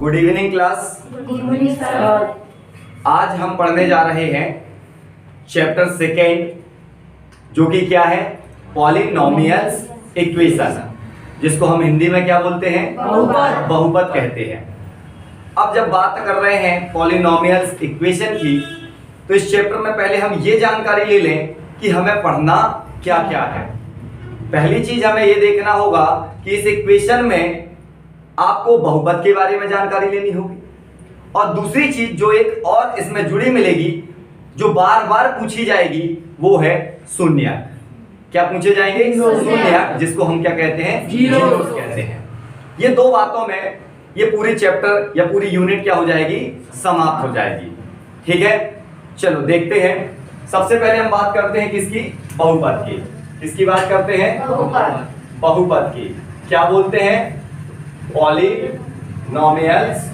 Good evening class. आज हम पढ़ने जा रहे हैं चैप्टर सेकेंड, जो कि क्या है, पॉलिनोमियल्स इक्वेशन, जिसको हम हिंदी में क्या बोलते हैं, बहुपद कहते हैं। अब जब बात कर रहे हैं पॉलिनोमियल्स इक्वेशन की, तो इस चैप्टर में पहले हम ये जानकारी ले लें कि हमें पढ़ना क्या क्या है। पहली चीज हमें ये देखना होगा कि इस इक्वेशन में आपको बहुपद के बारे में जानकारी लेनी होगी, और दूसरी चीज जो एक और इसमें जुड़ी मिलेगी, जो बार बार पूछी जाएगी, वो है शून्य। क्या पूछे जाएंगे? शून्य, जिसको हम क्या कहते हैं, जीरोस कहते हैं। ये दो बातों में ये पूरी चैप्टर या पूरी यूनिट क्या हो जाएगी, समाप्त हो जाएगी। ठीक है, चलो देखते हैं। सबसे पहले हम बात करते हैं किसकी, बहुपद की। किसकी बात करते हैं? बहुपद की। क्या बोलते हैं? पॉलिनोमियल्स।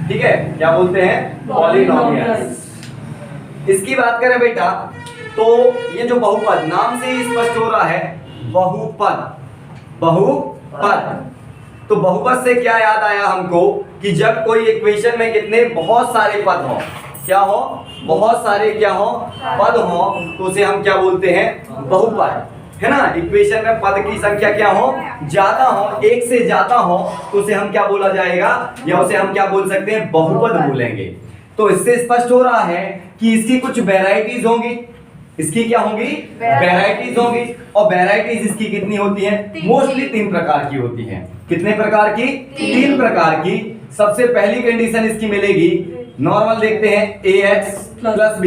ठीक है, क्या बोलते हैं? पॉलिनोमियल्स। इसकी बात करें बेटा, तो ये जो बहुपद, नाम से ही स्पष्ट हो रहा है, बहुपद। बहुपद, तो बहुपद से क्या याद आया हमको कि जब कोई इक्वेशन में कितने बहुत सारे पद हो, क्या हो, बहुत सारे क्या हो, पद हो, तो उसे हम क्या बोलते हैं, बहुपद, है ना। इक्वेशन में पद की संख्या क्या हो, ज्यादा हो, एक से ज्यादा हो, तो उसे हम क्या बोला जाएगा, या उसे हम क्या बोल सकते हैं, बहुपद बोलेंगे। तो इससे स्पष्ट हो रहा है कि इसकी कुछ वैरायटीज होंगी। इसकी क्या होंगी? वैरायटीज होंगी। और वैरायटीज इसकी कितनी होती हैं? मोस्टली 3 प्रकार की होती हैं। कितने प्रकार की? 3 प्रकार की। सबसे पहली कंडीशन इसकी मिलेगी, नॉर्मल देखते हैं, ax प्लस b।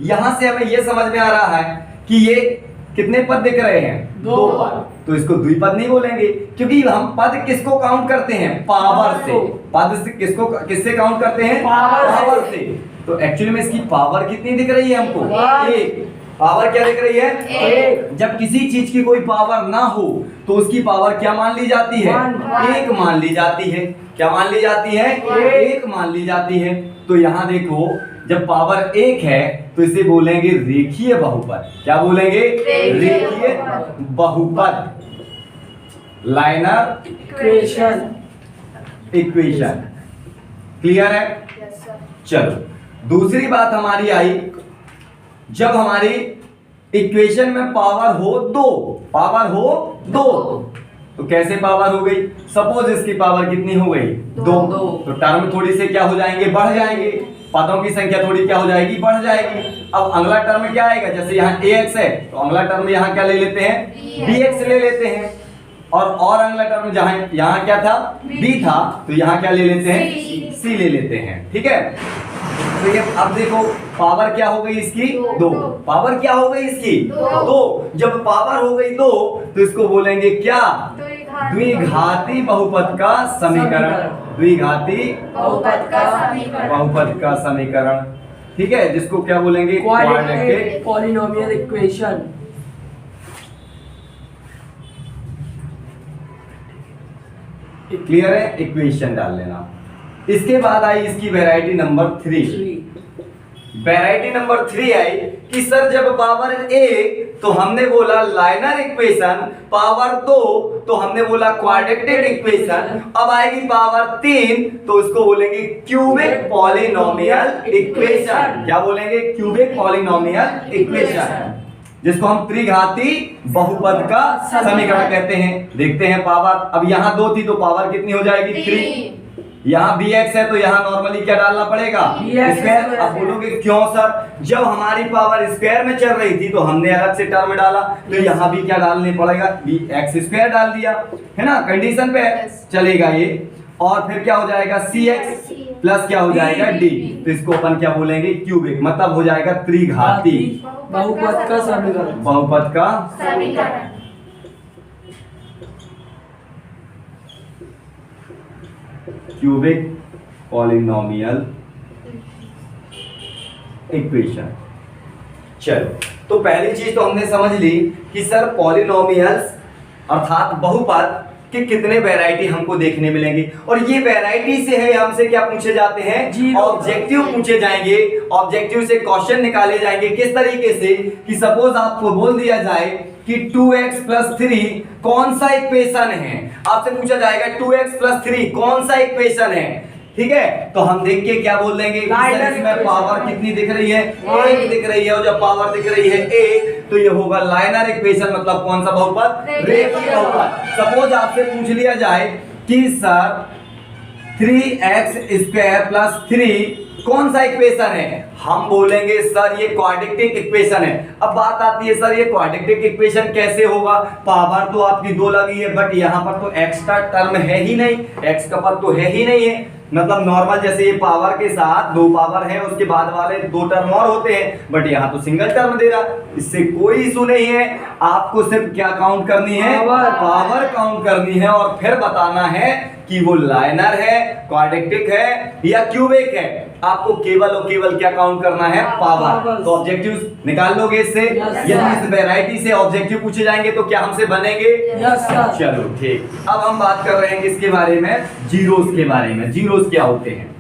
यहां से हमें यह समझ में आ रहा है कि ये कितने पद दिख रहे हैं? 2 पद। तो इसको द्विपद नहीं बोलेंगे, क्योंकि हम पद किसको काउंट करते हैं? पावर से। पद से किसको, किससे काउंट करते हैं? पावर से। तो एक्चुअली में इसकी पावर कितनी दिख रही है हमको? 1। पावर क्या दिख रही है? 1। जब किसी चीज की कोई पावर ना हो तो उसकी पावर क्या मान ली जाती है? 1 मान ली जाती है। क्या मान ली जाती है? 1 मान ली जाती है। तो यहां देखो, जब पावर 1 है तो इसे बोलेंगे रेखीय बहुपद। क्या बोलेंगे? रेखीय बहुपद, लाइनर इक्वेशन। क्लियर है? चलो, दूसरी बात हमारी आई, जब हमारी इक्वेशन में पावर हो 2, पावर हो 2, तो कैसे पावर हो गई? सपोज इसकी पावर कितनी हो गई? 2। तो टर्म थोड़ी से क्या हो जाएंगे, बढ़ जाएंगे। पदों की संख्या थोड़ी क्या हो जाएगी, बढ़ जाएगी। अब अगला टर्म क्या आएगा? जैसे यहाँ ax है, तो अगला टर्म यहाँ क्या ले लेते हैं? bx ले लेते हैं। और अगला टर्म जहाँ यहाँ क्या था, b था, तो यहाँ क्या ले लेते हैं? c ले लेते हैं। ठीक है, तो ये अब देखो, पावर क्या हो गई इसकी? 2। पावर क्या हो गई इसकी? 2। जब पावर हो गई 2, तो इसको बोलेंगे क्या? द्विघाती बहुपद का समीकरण। द्विघाती बहुपद का समीकरण। ठीक है, जिसको क्या बोलेंगे? Quadratic polynomial equation. क्लियर है? इक्वेशन डाल लेना। इसके बाद आई इसकी वैरायटी नंबर 3। वैरायटी नंबर 3 आई कि सर जब पावर 1 तो हमने बोला लाइनर इक्वेशन, पावर 2 तो हमने बोला क्वाड्रेटिक इक्वेशन, अब आएगी पावर 3 तो इसको बोलेंगे क्यूबिक पॉलिनोमियल इक्वेशन। क्या बोलेंगे? क्यूबिक पॉलिनोमियल इक्वेशन, जिसको हम त्रिघाती बहुपद का समीकरण कहते हैं। देखते हैं पावर, अब यहाँ 2 थी तो पावर कितनी हो जाएगी? 3। यहाँ bx है तो यहाँ नॉर्मली क्या डालना पड़ेगा? स्क्वायर। अब बोलोगे क्यों सर? जब हमारी पावर स्क्वायर में चल रही थी तो हमने अलग से टर्म डाला, तो यहाँ भी क्या डालने पड़ेगा? bx स्क्वायर डाल दिया, है ना, कंडीशन पे चलेगा ये। और फिर क्या हो जाएगा? cx प्लस क्या हो जाएगा? d। तो इसको अपन क्या बोलेंगे? क्यूबिक, मतलब हो जाएगा त्रिघाती बहुपद का समीकरण। बहुपद का समीकरण। Cubic polynomial equation. चलो, तो पहली चीज तो हमने समझ ली कि सर पॉलिनोमियल्स अर्थात बहुपद कि कितने वैरायटी हमको देखने मिलेंगे, और ये वैरायटी से है हमसे क्या पूछे जाते हैं, ऑब्जेक्टिव पूछे जाएंगे। ऑब्जेक्टिव से क्वेश्चन निकाले जाएंगे किस तरीके से कि सपोज आपको बोल दिया जाए कि 2x + 3 कौन सा इक्वेशन है, आपसे पूछा जाएगा 2x + 3 कौन सा इक्वेशन है, ठीक है। तो हम देख के क्या बोल देंगे, इसमें पावर कितनी दिख रही है, 1 दिख रही है, और जब पावर दिख रही है 1 तो ये होगा लाइनर इक्वेशन, मतलब कौन सा बहुपद, रेखीय बहुपद। सपोज आपसे पूछ लिया जाए कि सर 3x² + 3 कौन सा इक्वेशन है, हम बोलेंगे सर ये क्वाड्रेटिक इक्वेशन है। अब बात आती है सर ये क्वाड्रेटिक इक्वेशन कैसे होगा, पावर तो आपकी 2 लगी है बट यहाँ पर तो एक्स्ट्रा टर्म है ही नहीं, एक्स का पद तो है ही नहीं है, मतलब नॉर्मल जैसे ये पावर के साथ 2 पावर है उसके बाद वाले 2 टर्म और होते हैं, बट यहाँ तो सिंगल टर्म दे रहा, इससे कोई इशू नहीं है। आपको सिर्फ क्या काउंट करनी है, पावर काउंट करनी है, और फिर बताना है कि वो लाइनर है, क्वाड्रेटिक है या क्यूबिक है। आपको केवल और केवल क्या काउंट करना है, पावर। तो ऑब्जेक्टिव्स निकाल लोगे इससे, यदि इस वैरायटी से ऑब्जेक्टिव पूछे जाएंगे तो क्या हमसे बनेंगे, चलो ठीक। अब हम बात कर रहे हैं किसके बारे में, जीरोस के बारे में। जीरोस क्या होते हैं,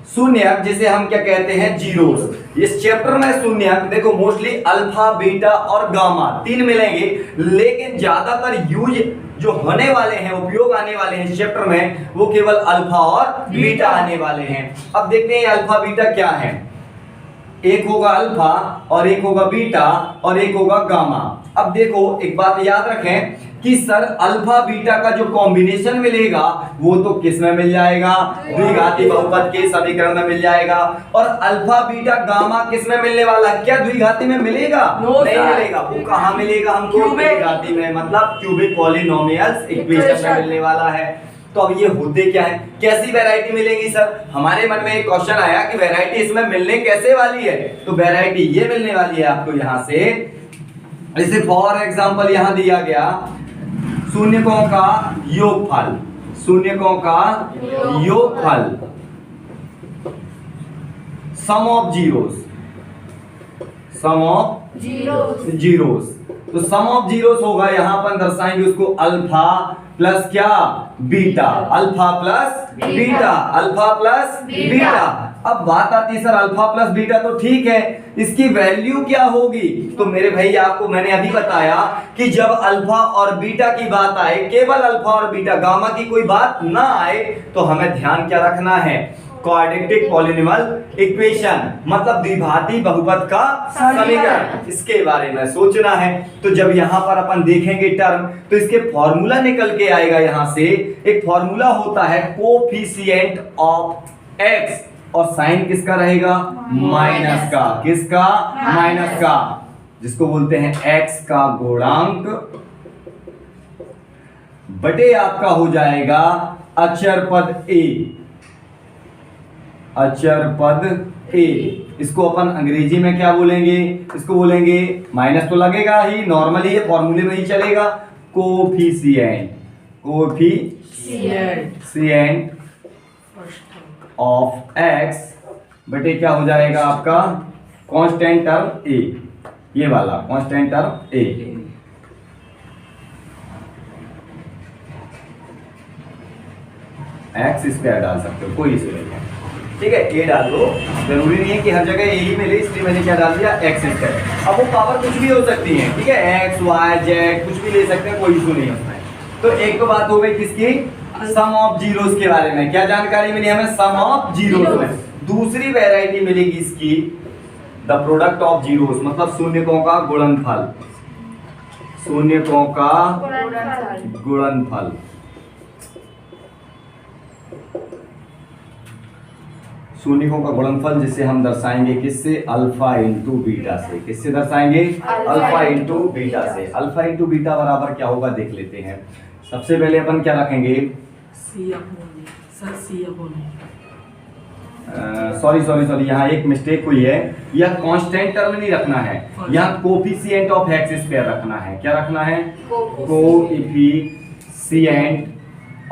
शून्यक जिसे हम क्या कहते हैं, जीरोस। इस चैप्टर में शून्यक देखो मोस्टली अल्फा, बीटा और गामा 3 मिलेंगे, लेकिन ज्यादातर यूज जो होने वाले हैं, उपयोग आने वाले हैं इस चैप्टर में, वो केवल अल्फा और बीटा आने वाले हैं। अब देखते हैं अल्फा बीटा क्या है। एक होगा अल्फा और एक होगा बीटा और एक होगा गामा। अब देखो एक बात याद रखें कि सर अल्फा बीटा का जो कॉम्बिनेशन मिलेगा वो तो किस में मिल जाएगा, द्विघाती बहुपद के समीकरण में मिल जाएगा। और अल्फा बीटा गामा किस में मिलने वाला, क्या द्विघाती में मिलेगा, नहीं मिलेगा। वो कहाँ मिलेगा हमको, द्विघाती में, मतलब क्यूबिक पॉलिनोमियल्स इक्वेशन में मिलने वाला है। तो अब ये होते क्या है, कैसी वैरायटी मिलेगी सर, हमारे मन में एक क्वेश्चन आया कि वैरायटी इसमें मिलने कैसे वाली है, तो वैरायटी ये मिलने वाली है आपको यहाँ से। जैसे फॉर एग्जांपल यहाँ दिया गया शून्यकों का योगफल, शून्यकों का योगफल, sum of zeros, sum of zeros. तो सम ऑफ जीरोस होगा, यहां पर दर्शाएंगे उसको अल्फा प्लस क्या, beta, alpha plus beta, alpha plus beta. अब बात आती है सर अल्फा प्लस बीटा तो ठीक है, इसकी वैल्यू क्या होगी, तो मेरे भाई आपको मैंने अभी बताया कि जब अल्फा और बीटा की बात आए, केवल अल्फा और बीटा, गामा की कोई बात ना आए, तो हमें ध्यान क्या रखना है, क्वाड्रेटिक पॉलिनोमियल इक्वेशन, मतलब द्विघाती बहुपद का समीकरण, इसके बारे में सोचना है। तो जब यहां पर अपन देखेंगे टर्म, तो इसके फॉर्मूला निकल के आएगा। यहां से एक फॉर्मूला होता है कोफिशिएंट ऑफ एक्स, और साइन किसका रहेगा, माइनस का, किसका, माइनस का, जिसको बोलते हैं एक्स का गुणांक बटे आपका हो जाएगा अचर पद ए, अचर पद ए। इसको अपन अंग्रेजी में क्या बोलेंगे, इसको बोलेंगे, माइनस तो लगेगा ही, नॉर्मली ये फॉर्मूले में ही चलेगा, कोफिशिएंट, कोफिशिएंट ऑफ एक्स बटे क्या हो जाएगा आपका कांस्टेंट टर्म ए, ये वाला कांस्टेंट टर्म ए। एक्स स्क्वायर डाल सकते हो, कोई इशू नहीं है, ठीक है। ए डाल दो, जरूरी नहीं है कि हर जगह यही मिले, इसलिए मैंने क्या डाल दिया, एक्स स्क्वायर। अब वो पावर कुछ भी हो सकती है, ठीक है, एक्स वाई जेड कुछ भी ले सकते हैं, कोई इशू नहीं होता है। तो एक तो बात हो गई किसकी, सम ऑफ जीरोस के बारे में, क्या जानकारी मिली हमें, सम ऑफ जीरोस में। दूसरी वैरायटी मिलेगी इसकी द प्रोडक्ट ऑफ जीरोस, मतलब शून्यकों का गुणनफल, शून्यकों का गुणनफल। शून्यकों का गुणनफल जिसे हम दर्शाएंगे किससे, अल्फा इंटू बीटा से। किससे दर्शाएंगे, अल्फा इंटू बीटा से। अल्फा इंटू बीटा बराबर क्या होगा देख लेते हैं। सबसे पहले अपन क्या रखेंगे, सॉरी यहाँ एक मिस्टेक हुई है, यह कांस्टेंट टर्म नहीं रखना है, यहाँ कोफिशिएंट ऑफ एक्स स्क्वायर रखना है। क्या रखना है, कोफिशिएंट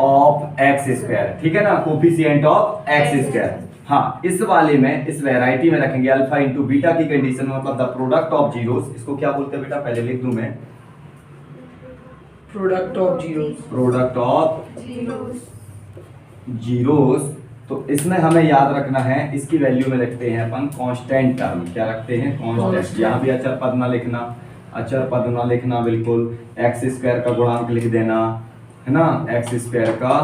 ऑफ एक्स स्क्वायर, ठीक है ना, कोफिशिएंट ऑफ एक्स स्क्वायर। हाँ, इस वाले में, इस वैरायटी में रखेंगे अल्फा इंटू बीटा की कंडीशन, मतलब द प्रोडक्ट ऑफ जीरोस। इसको क्या बोलते हैं बेटा, पहले लिख दूं मैं, product of zeros. Product of zeros. तो इसमें हमें याद रखना है, इसकी वैल्यू में रखते हैं अपन कांस्टेंट टर्म। क्या रखते हैं, कांस्टेंट। यहाँ भी अचर पद ना लिखना, अचर पद ना लिखना बिल्कुल। एक्स स्क्वायर का गुणांक लिख देना, है ना, एक्स स्क्वायर का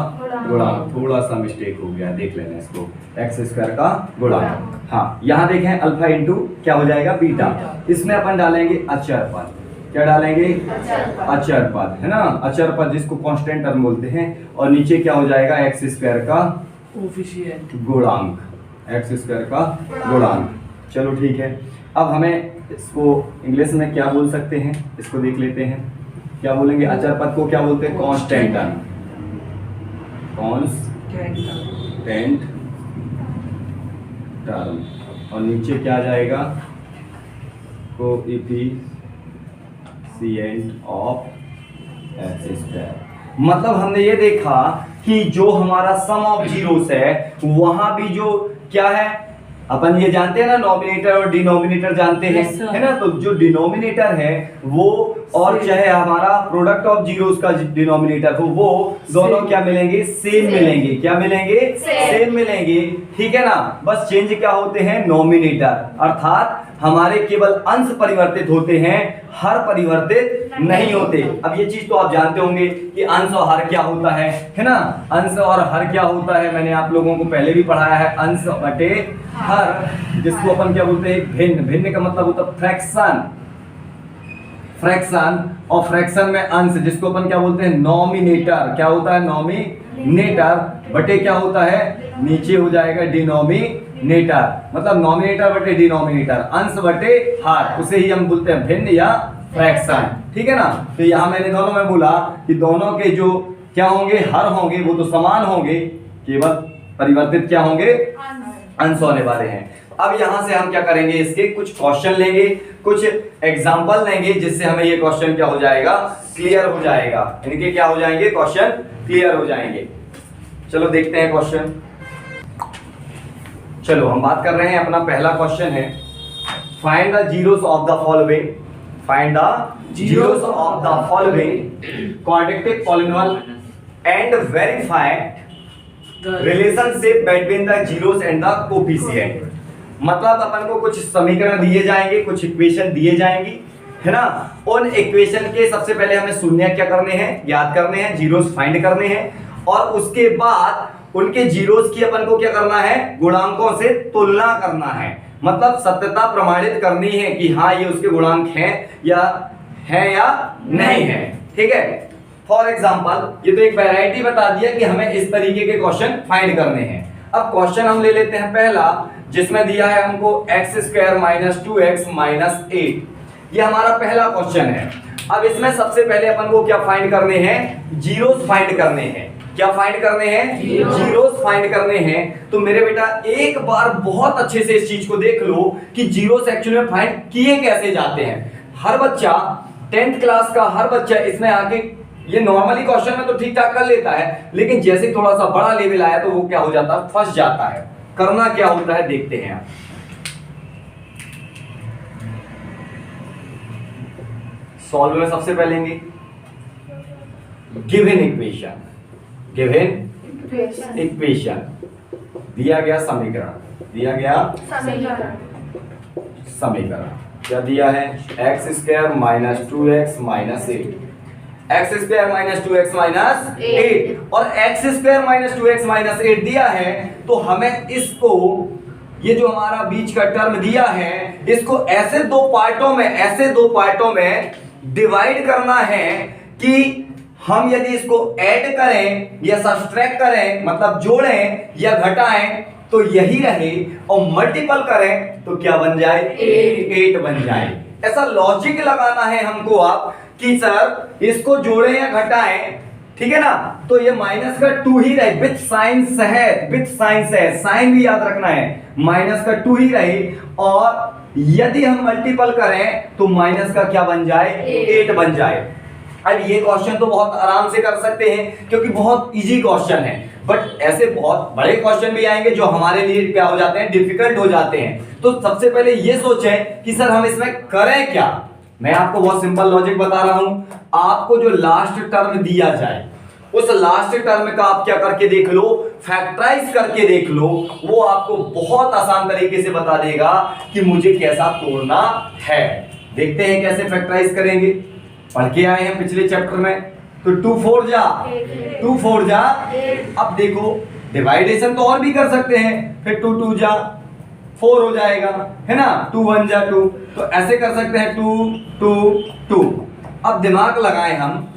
गुणांक। थोड़ा सा मिस्टेक हो गया, देख लेना इसको, एक्स स्क्वायर का गुणांक। हाँ, यहाँ देखें अल्फा इंटू क्या हो जाएगा, बीटा। इसमें अपन डालेंगे अचर पद। क्या डालेंगे, अचर पद, है ना, अचर पद जिसको कांस्टेंट टर्म बोलते हैं। और नीचे क्या हो जाएगा, एक्स स्क्वायर का कोफिशिएंट गुणांक, एक्स स्क्वायर का गुणांक। चलो ठीक है, अब हमें इसको इंग्लिश में क्या बोल सकते हैं, इसको देख लेते हैं। क्या बोलेंगे, अचर पद को क्या बोलते हैं, कांस्टेंट टर्म, कांस्टेंट टर्म। और नीचे क्या आ जाएगा, कोएफिशिएंट ऑफ एक्स स्क्वायर। मतलब हमने ये देखा कि जो हमारा सम ऑफ जीरोस है, वहां भी जो क्या है, अपन ये जानते हैं ना, नॉमिनेटर और डिनोमिनेटर जानते हैं, Yes, sir. है ना। तो जो डिनोमिनेटर है वो, और चाहे हमारा प्रोडक्ट ऑफ जीरोस का डिनोमिनेटर हो, वो दोनों क्या मिलेंगे, सेम मिलेंगे। क्या मिलेंगे, सेम मिलेंगे, ठीक है ना। बस चेंज क्या होते हैं, नॉमिनेटर, अर्थात हमारे केवल अंश परिवर्तित होते हैं, हर परिवर्तित नहीं होते। अब ये चीज तो आप जानते होंगे कि अंश और हर क्या होता है ना। अंश और हर क्या होता है, मैंने आप लोगों को पहले भी पढ़ाया है, अंश बटे हर, जिसको अपन क्या बोलते हैं, भिन्न। भिन्न का मतलब होता है फ्रैक्शन, फ्रैक्शन। और फ्रैक्शन में अंश, जिसको अपन क्या बोलते हैं, नॉमिनेटर। क्या होता है, नॉमिनेटर बटे क्या होता है, नीचे हो जाएगा डिनोमिनेटर। मतलब नॉमिनेटर बटे डिनोमिनेटर, अंश बटे हर, उसे ही हम बोलते हैं भिन्न या फ्रैक्शन, ठीक है ना। तो यहाँ मैंने दोनों में बोला कि दोनों के जो क्या होंगे, हर होंगे, वो तो समान होंगे, केवल परिवर्तित क्या होंगे, अंश होने वाले हैं। अब यहां से हम क्या करेंगे, इसके कुछ क्वेश्चन लेंगे, कुछ एग्जांपल लेंगे, जिससे हमें ये क्वेश्चन क्या हो जाएगा, क्लियर हो जाएगा। इनके क्या हो जाएंगे, क्वेश्चन क्लियर हो जाएंगे। चलो देखते हैं क्वेश्चन। चलो हम बात कर रहे हैं, अपना पहला क्वेश्चन है, find the zeros of the following, find the zeros of the following quadratic polynomial and verify relationship between the zeros and the coefficient. मतलब अपन को कुछ समीकरण दिए जाएंगे, कुछ इक्वेशन दिए जाएंगी, है ना। उन इक्वेशन के सबसे पहले हमें शून्य क्या करने हैं, याद करने हैं, जीरोस फाइंड करने हैं, और उसके बाद उनके जीरोस की अपन को क्या करना है, गुणांकों से तुलना करना है। मतलब सत्यता प्रमाणित करनी है कि हाँ ये उसके गुणांक हैं या नहीं है, ठीक है। फॉर एग्जाम्पल, ये तो एक वैरायटी बता दिया कि हमें इस तरीके के क्वेश्चन फाइंड करने हैं। अब क्वेश्चन हम ले लेते हैं पहला, जिसमें दिया है हमको x square minus 2x minus 8। ये हमारा पहला क्वेश्चन है। अब इसमें सबसे पहले अपन को क्या फाइंड करने हैं, जीरोस फाइंड करने हैं। क्या फाइंड करने हैं, जीरोस फाइंड करने हैं। तो मेरे बेटा एक बार बहुत अच्छे से इस चीज को देख लो कि जीरोस एक्चुअली में फाइंड किए कैसे जाते हैं। हर बच्चा 10th क्लास का हर बच्चा इसमें आके, ये नॉर्मली क्वेश्चन में तो ठीक ठाक कर लेता है, लेकिन जैसे थोड़ा सा बड़ा लेवल आया तो वो क्या हो जाता है, फंस जाता है। करना क्या होता है देखते हैं। सॉल्व में सबसे पहले गिवन इक्वेशन, गिवन इक्वेशन दिया गया समीकरण, दिया गया समीकरण क्या दिया है, x square minus 2x minus 8, x square minus 2x minus 8, और x square minus 2x minus 8 दिया है। तो हमें इसको, ये जो हमारा बीच का टर्म दिया है, इसको ऐसे दो पार्टों में डिवाइड करना है कि हम यदि इसको ऐड करें या सब्ट्रैक्ट करें, मतलब जोड़ें या घटाएं, तो यही रहे, और मल्टीपल करें तो क्या बन जाए, 8 बन जाए। ऐसा लॉजिक लगाना है हमको आप कि सर इसको जोड़ें या घटाएं, ठीक है ना। तो ये माइनस का 2 ही रहे, विथ साइन है, विथ साइन है, साइन भी याद रखना है, माइनस का 2 ही रहे। और यदि हम मल्टीपल करें तो माइनस का क्या बन जाए, 8 बन जाए। अब ये क्वेश्चन तो बहुत आराम से कर सकते हैं क्योंकि बहुत इजी क्वेश्चन है, बट ऐसे बहुत बड़े क्वेश्चन भी आएंगे जो हमारे लिए क्या हो जाते हैं, डिफिकल्ट हो जाते हैं। तो सबसे पहले ये सोचें कि सर हम इसमें करें क्या। मैं आपको बहुत सिंपल लॉजिक बता रहा हूं, आपको जो लास्ट टर्म दिया जाए उस लास्ट टर्म का आप क्या करके देख लो, फैक्टराइज करके देख लो, वो आपको बहुत आसान तरीके से बता देगा कि मुझे कैसा तोड़ना है। देखते हैं कैसे फैक्टराइज करेंगे, पढ़ के आए हैं पिछले चैप्टर में। तो 2 4 जा 2 4 जा, अब देखो डिवाइडेशन तो और भी कर सकते हैं, फिर 2 2 जा 4 हो जाएगा, है ना, 2 1 जा 2, तो ऐसे कर सकते हैं 2 2 2। अब दिमाग लगाएं हम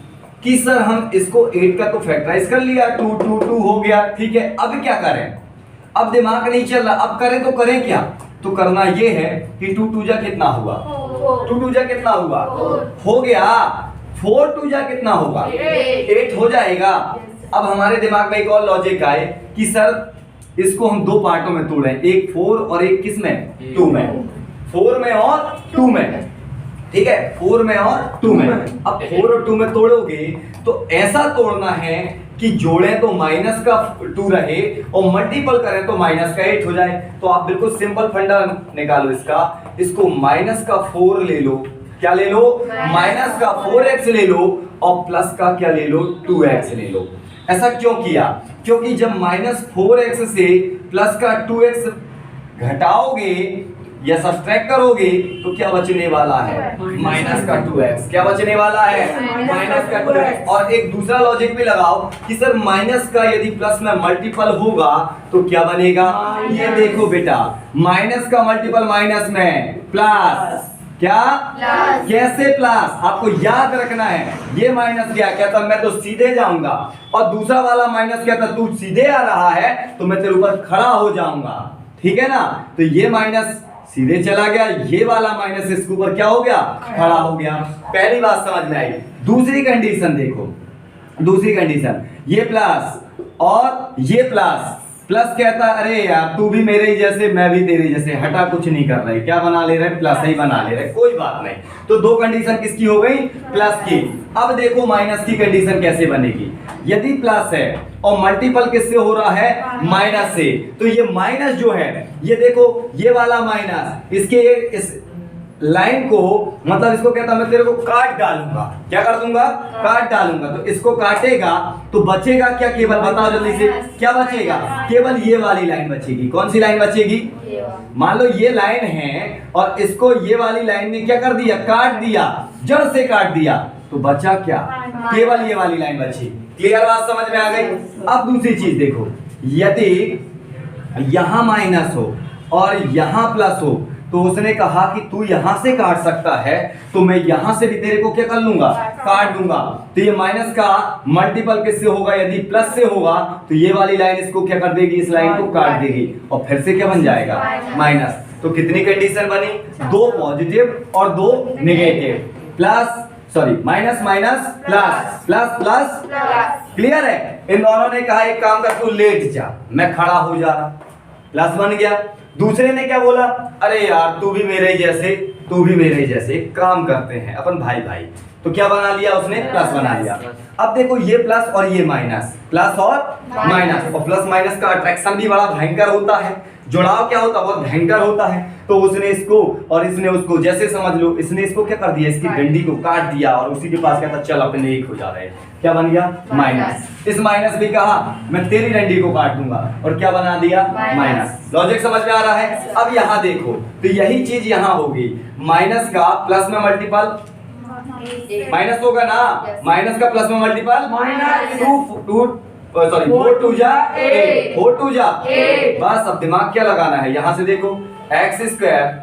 कि सर हम इसको 8 का तो फैक्टराइज कर लिया, 2 2 2 हो गया, ठीक है, अब क्या करें। अब दिमाग नहीं चल रहा, अब करें तो करें क्या। तो करना ये है कि 2 2 जा कितना हुआ, 2 2 जा कितना हुआ, हो गया। 4 2 जा कितना होगा, 8 हो जाएगा। अब हमारे दिमाग में एक और लॉजिक आए कि सर इसको हम दो पार्टों में तोड़ें, एक 4 और एक किस में, 2 में, 4 में और 2 में, ठीक है, 4 में और 2 में। अब 4 और 2 में तोड़ोगे तो ऐसा तोड़ना है कि जोड़ें तो माइनस का 2 रहे और मल्टीपल करें तो माइनस का 8 हो जाए। तो आप बिल्कुल सिंपल फंडा निकालो इसको माइनस का 4 ले लो, क्या ले लो, माइनस का 4x ले लो, और प्लस का क्या ले लो, 2x ले लो। ऐसा क्यों किया, क्योंकि जब -4x से प्लस का 2x घटाओगे या सब्ट्रैक्ट करोगे तो क्या बचने वाला है, माइनस का 2x। क्या बचने वाला है, माइनस का 2x। और एक दूसरा लॉजिक भी लगाओ कि सर माइनस का यदि प्लस में मल्टीपल होगा तो क्या बनेगा, ये देखो बेटा, माइनस का मल्टीपल माइनस में प्लस, क्या प्लस, कैसे प्लस, आपको याद रखना है। ये माइनस क्या कहता, मैं तो सीधे जाऊंगा, और दूसरा वाला माइनस कहता तू सीधे आ रहा है तो मैं तेरे ऊपर खड़ा हो जाऊंगा, ठीक है ना। तो ये माइनस सीधे चला गया, ये वाला माइनस इसके ऊपर क्या हो गया, खड़ा हो गया। पहली बात समझ में आई। दूसरी कंडीशन देखो, दूसरी कंडीशन, ये प्लस और ये प्लस, प्लस कहता अरे यार तू भी मेरे ही जैसे मैं भी तेरे जैसे, हटा कुछ नहीं कर रहे, क्या बना ले रहे, प्लस ही बना ले रहे, कोई बात नहीं। तो दो कंडीशन किसकी हो गई, प्लस की। अब देखो माइनस की कंडीशन कैसे बनेगी, यदि प्लस है और मल्टीपल किससे हो रहा है, माइनस से, तो ये माइनस जो है, ये देखो ये वाला माइनस इसके इस लाइन को, मतलब इसको कहता मैं तेरे को काट डालूंगा, क्या कर दूंगा, काट डालूंगा। तो इसको काटेगा तो बचेगा क्या, केवल बताओ जल्दी से, क्या बचेगा, केवल ये वाली लाइन बचेगी। कौन सी लाइन बचेगी, मान लो ये लाइन है और इसको ये वाली लाइन ने क्या कर दिया, काट दिया, जड़ से काट दिया, तो बचा क्या, केवल ये वाली लाइन बची। क्लियर बात समझ में आ गई। अब दूसरी चीज देखो, यदि यहां माइनस हो और यहां प्लस हो तो उसने कहा कि तू यहां से काट सकता है तो मैं यहां से भी तेरे को क्या कर लूंगा, काट दूंगा। तो ये माइनस का मल्टीपल किससे होगा, यदि प्लस से होगा तो ये वाली लाइन इसको क्या कर देगी, इस लाइन को काट देगी, और फिर से क्या बन जाएगा, माइनस। तो कितनी कंडीशन बनी, दो पॉजिटिव और दो negative, plus sorry minus minus plus plus plus, clear है। इन दोनों ने कहा एक काम कर, तू लेट जा, मैं खड़ा हो जा रहा, प्लस बन गया। दूसरे ने क्या बोला, अरे यार तू भी मेरे ही जैसे, तू भी मेरे ही जैसे, एक काम करते हैं अपन भाई भाई, तो क्या बना लिया उसने, प्लस बना लिया। अब देखो ये प्लस और ये माइनस, प्लस और माइनस, और प्लस माइनस का अट्रैक्शन भी बड़ा भयंकर होता है, जुड़ाव क्या होता है, बहुत भयंकर होता है। तो उसने इसको और इसने उसको, जैसे समझ लो इसने इसको क्या कर दिया, इसकी डंडी को काट दिया और उसी के पास कहता चल अपने एक हो जा रहे हैं, क्या बन गया, माइनस। इस माइनस भी कहा मैं तेरी डंडी को काट दूंगा, और क्या बना दिया, माइनस। लॉजिक समझ में आ रहा है। अब यहाँ देखो, तो यही चीज यहाँ होगी, माइनस का प्लस में मल्टीपल माइनस होगा ना, माइनस का प्लस में मल्टीपल माइनस 2 सॉरी 4 2 जा 8, 4 2 जा 8। बस अब दिमाग क्या लगाना है, यहां से देखो x square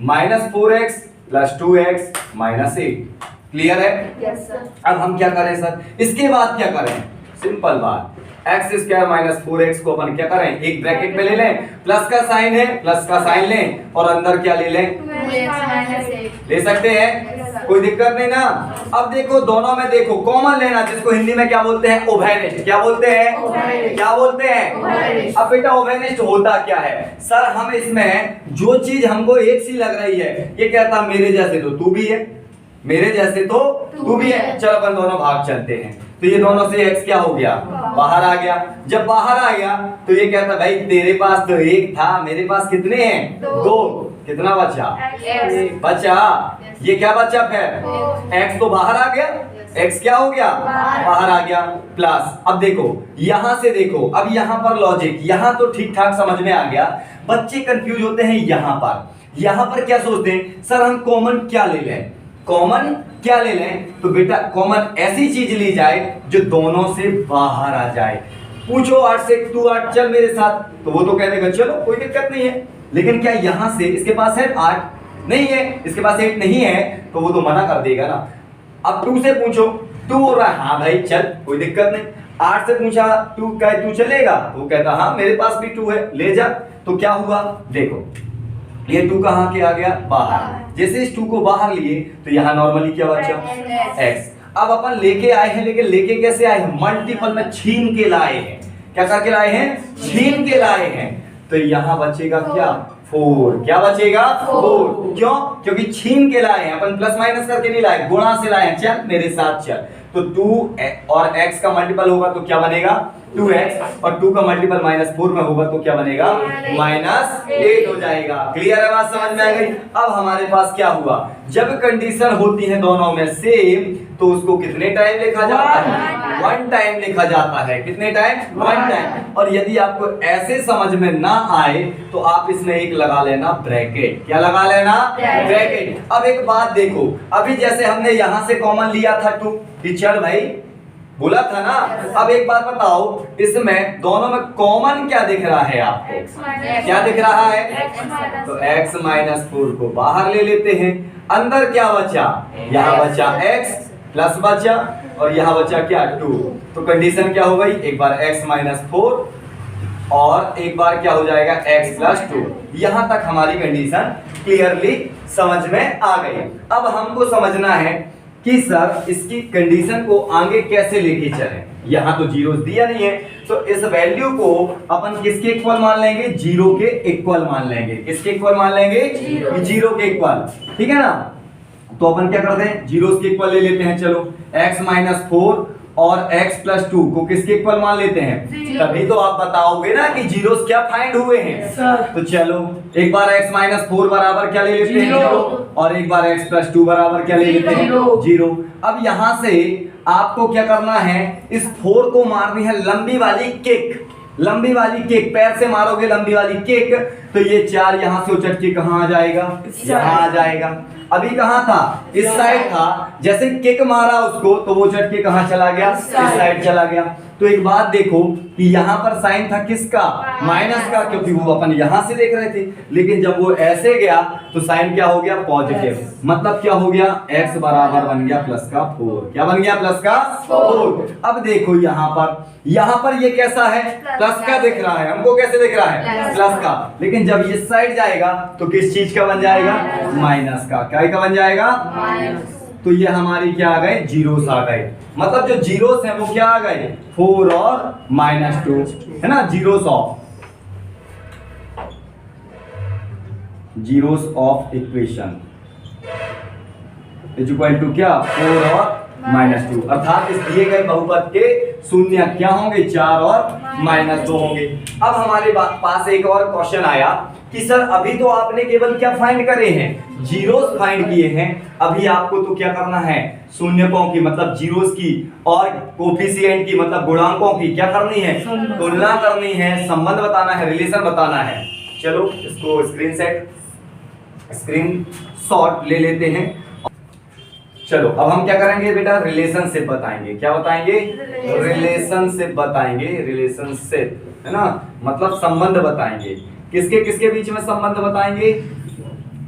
minus 4x plus 2x minus 8। Clear है। Yes sir. अब हम क्या करें सर, इसके बाद क्या करें, सिंपल बात, x स्क्वायर माइनस 4x को अपन क्या करें, एक ब्रैकेट में ले लें, प्लस का साइन है प्लस का साइन लें, और अंदर क्या ले लें, 2x-8 ले सकते हैं, कोई दिक्कत नहीं ना। अब देखो दोनों में देखो कॉमन लेना, जिसको हिंदी में क्या बोलते हैं, उभयनिष्ठ। क्या बोलते हैं, उभयनिष्ठ। क्या बोलते हैं, उभयनिष्ठ। अब बेटा उभयनिष्ठ होता क्या है सर, हम इसमें जो चीज हमको एक सी लग रही है, ये कहता मेरे जैसे तो तू भी है, मेरे जैसे तो तू भी है। चल अपन दोनों भाग चलते हैं। तो ये दोनों से x क्या हो गया, बाहर आ गया। जब बाहर आ गया तो ये कहता भाई तेरे पास तो एक था, मेरे पास कितने हैं, दो। कितना बचा, बचा। ये क्या बचा फिर, x तो बाहर आ गया, x क्या हो गया, बाहर आ गया। प्लस अब देखो यहां से देखो, अब यहां पर लॉजिक, यहां तो ठीक ठाक समझ में आ गया। बच्चे कंफ्यूज होते हैं यहां पर क्या सोचते हैं, सर हम कॉमन क्या ले लें, कॉमन क्या ले लें। तो बेटा कॉमन ऐसी चीज ली जाए जो दोनों से बाहर आ जाए। पूछो 8 से तू 8 चल मेरे साथ, तो वो तो कह देगा चलो कोई दिक्कत नहीं है। लेकिन क्या यहां से इसके पास है 8 नहीं है, इसके पास 8 नहीं है, तो वो तो मना कर देगा ना। अब 2 से पूछो, 2 हो रहा है, हाँ भाई चल कोई दिक्कत नहीं। 8 से पूछा, तू चलेगा, वो कहता हाँ मेरे पास भी 2 है, ले जा। तो क्या हुआ देखो, ये 2 कहां के आ गया, बाहर। जैसे इस 2 को बाहर लिए तो यहां नॉर्मली क्या बचा, x। अब अपन लेके आए हैं, लेकिन लेके कैसे आए हैं, मल्टीपल में छीन के लाए हैं। क्या करके लाए हैं, छीन के लाए हैं। तो यहां बचेगा क्या, 4। क्या बचेगा, 4। क्यों, क्योंकि छीन के लाए हैं अपन, प्लस माइनस करके नहीं लाए, गुणा से लाए हैं। चल मेरे साथ चल। तो 2 और x का मल्टीपल होगा तो क्या बनेगा, 2x, और 2 का मल्टीपल -4 में होगा तो क्या बनेगा, -8 हो जाएगा। क्लियर है बात, समझ में आ गई। अब हमारे पास क्या हुआ, जब कंडीशन होती है दोनों में सेम तो उसको कितने टाइम लिखा जाता है, 1 टाइम लिखा जाता है। कितने टाइम, 1 टाइम। और यदि आपको ऐसे समझ में ना आए तो आप इसमें एक लगा लेना ब्रैकेट। क्या लगा लेना, ब्रैकेट। अब एक बात देखो, अभी जैसे हमने यहां से कॉमन लिया था 2, चल भाई बोला था ना। अब एक बात बताओ, इसमें दोनों में कॉमन क्या दिख रहा है आपको, क्या दिख रहा है, तो x-4 को बाहर ले लेते हैं। अंदर क्या बचा, यहाँ बचा x प्लस बचा, और यहाँ बचा क्या, 2। तो कंडीशन क्या हो गई, एक बार x-4 और एक बार क्या हो जाएगा, x + 2। यहां तक हमारी कंडीशन क्लियरली समझ में आ गई। अब हमको समझना है कि सर इसकी कंडीशन को आगे कैसे लेके चलें। यहां तो जीरोस दिया नहीं है, तो इस वैल्यू को अपन किसके इक्वल मान लेंगे, 0 के इक्वल मान लेंगे। किसके इक्वल मान लेंगे, 0 के इक्वल। ठीक है ना। तो अपन क्या करते हैं, जीरोस के इक्वल ले लेते हैं। चलो x-4 और x + 2 को किसके इक्वल मान लेते हैं, तभी तो आप बताओगे ना कि जीरोस क्या फाइंड हुए हैं। तो चलो एक बार x-4 बराबर क्या ले लेते हैं, 0, और एक बार x + 2 बराबर क्या ले लेते हैं, 0। अब यहां से आपको क्या करना है, इस 4 को मारनी है लंबी वाली किक। लंबी वाली किक, पैर से मारोगे लंबी वाली किक, तो ये 4 यहां से उचट के कहां आ जाएगा, यहां आ जाएगा। अभी कहां था, इस साइड था। जैसे किक मारा उसको तो वो उचट के कहां चला गया, इस साइड चला गया। तो एक बात देखो कि यहाँ पर साइन था किसका, माइनस का, क्योंकि वो अपन यहां से देख रहे थे। लेकिन जब वो ऐसे गया तो साइन क्या हो गया, पॉजिटिव। मतलब क्या हो गया, x बराबर बन गया +4। क्या बन गया, +4। अब देखो यहाँ पर ये कैसा है, प्लस का दिख रहा है हमको। कैसे दिख रहा है, प्लस का। लेकिन जब इस साइड जाएगा तो किस चीज का बन जाएगा, माइनस का। क्या का बन जाएगा, तो ये हमारी क्या आ गए, जीरोस आ गए। मतलब जो जीरोस हैं वो क्या आ गए, 4 और -2 है ना। Zeros of equation is equal to क्या, 4 और -2। अर्थात इस दिए गए बहुपद के शून्य क्या होंगे, 4 और -2 होंगे। अब हमारे पास एक और क्वेश्चन आया कि सर अभी तो आपने केवल क्या फाइंड करे हैं, जीरोस फाइंड किए हैं। अभी आपको तो क्या करना है, शून्यकों की मतलब जीरोस की और कोफिशिएंट की मतलब गुणांकों की क्या करनी है, तुलना करनी है, संबंध बताना है, रिलेशन बताना है। चलो इसको स्क्रीनशॉट ले लेते हैं। चलो अब हम क्या करेंगे बेटा, रिलेशनशिप बताएंगे। क्या बताएंगे, रिलेशनशिप बताएंगे। रिलेशनशिप है ना, मतलब संबंध बताएंगे। किसके किसके बीच में संबंध बताएंगे,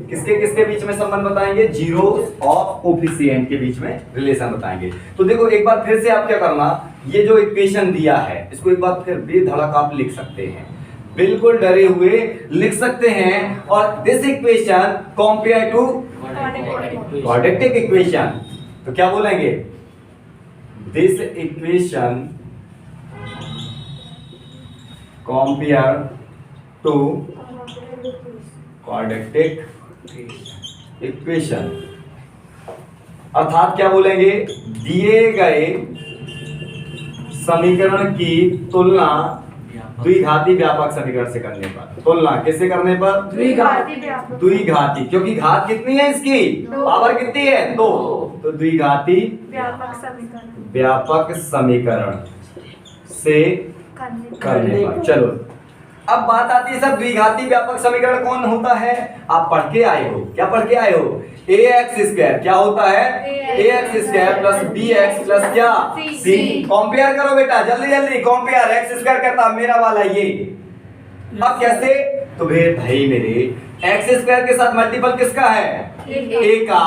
किसके किसके बीच में संबंध बताएंगे, जीरोस ऑफ कोफिशिएंट के बीच में रिलेशन बताएंगे। तो देखो एक बार फिर से आप क्या करना, ये जो इक्वेशन दिया है इसको एक बार फिर बेधड़क आप लिख सकते हैं, बिल्कुल डरे हुए लिख सकते हैं। और this equation compare to quadratic equation, तो क्या बोलेंगे, this equation compare to quadratic equation. अर्थात क्या बोलेंगे, दिए गए समीकरण की तुलना द्विघाती व्यापक समीकरण से करने पर, तुलना किससे करने पर, द्विघाती, क्योंकि घात कितनी है इसकी, पावर कितनी है, 2, तो द्विघाती व्यापक समीकरण से करने पर। चलो अब बात आती है सर, द्विघाती व्यापक समीकरण कौन होता है, आप पढ़ के आए हो, क्या पढ़ के आए हो, ax² क्या होता है, ax² प्लस bx प्लस क्या, c। कंपेयर करो बेटा, जल्दी जल्दी कंपेयर, x² करता मेरा वाला ये। अब कैसे, तो भाई मेरे x² के साथ मल्टीपल किसका है, a का,